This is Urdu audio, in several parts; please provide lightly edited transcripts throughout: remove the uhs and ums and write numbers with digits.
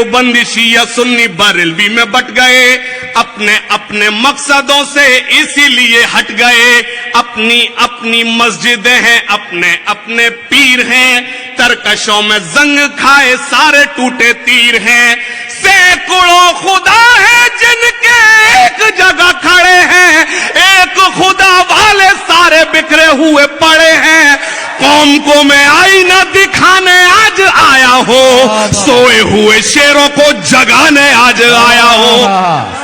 دیوبندی شیعہ سنی بریلوی میں بٹ گئے، اپنے اپنے مقصدوں سے اسی لیے ہٹ گئے، اپنی اپنی مسجدیں ہیں، اپنے اپنے پیر ہیں، ترکشوں میں زنگ کھائے سارے ٹوٹے تیر ہیں، سینکڑوں خدا ہیں جن کے ایک جگہ کھڑے ہیں، ایک خدا والے سارے بکھرے ہوئے پڑے ہیں، قوم کو میں آئینہ دکھانے آج آیا ہوں، سوئے ہوئے شیروں کو جگانے آج آیا ہوں،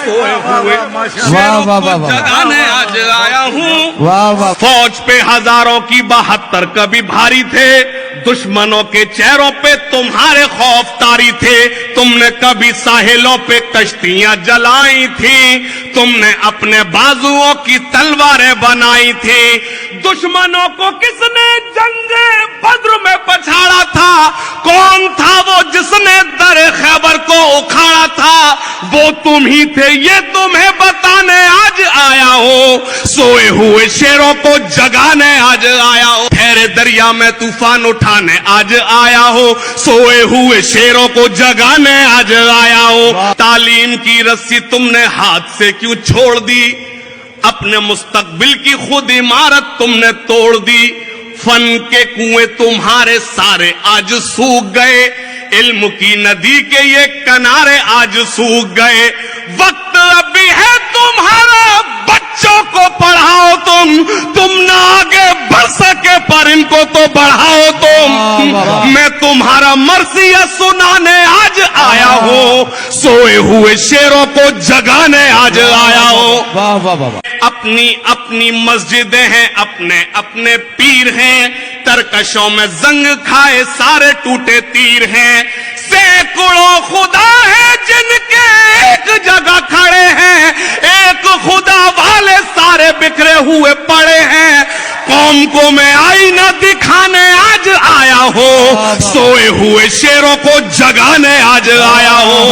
سوئے ہوئے شیروں کو جگانے آج آیا ہوں۔ فوج پہ ہزاروں کی 72 کبھی بھاری تھے، دشمنوں کے چہروں پہ تمہارے خوف طاری تھے، تم نے کبھی ساحلوں پہ کشتیاں جلائی تھی، تم نے اپنے بازوؤں کی تلواریں بنائی تھی، دشمنوں کو کس نے جنگ بدر میں پچھاڑا تھا؟ کون تھا وہ جس نے در خیبر کو اکھاڑا تھا؟ وہ تم ہی تھے، یہ تمہیں بتانے آج آیا ہوں، سوئے ہوئے شیروں کو جگانے آج آیا ہوں، ٹھہرے دریا میں طوفان اٹھانے آج آیا ہوں، سوئے ہوئے شیروں کو جگانے آج آیا ہوں۔ تعلیم کی رسی تم نے ہاتھ سے کیوں چھوڑ دی؟ اپنے مستقبل کی خود عمارت تم نے توڑ دی، فن کے کنویں تمہارے سارے آج سوکھ گئے، علم کی ندی کے یہ کنارے آج سوکھ گئے، وقت ابھی ہے تمہارا، بچوں کو پڑھاؤ تم نہ آگے بڑھ سکے پر ان کو تو بڑھاؤ تم، میں تمہارا مرثیہ سنانے آج آیا ہوں، سوئے ہوئے شیروں کو جگانے آج آیا ہوں۔ اپنی اپنی مسجدیں ہیں، اپنے اپنے پیر ہیں، ترکشوں میں زنگ کھائے سارے ٹوٹے تیر ہیں، سینکڑوں خدا ہیں جن کے ایک جگہ کھڑے ہیں، ایک خدا والے سارے بکھرے ہوئے پڑے ہیں، قوم کو میں آئینہ دکھانے آج آیا ہوں، سوئے ہوئے شیروں کو جگانے آج آیا ہوں۔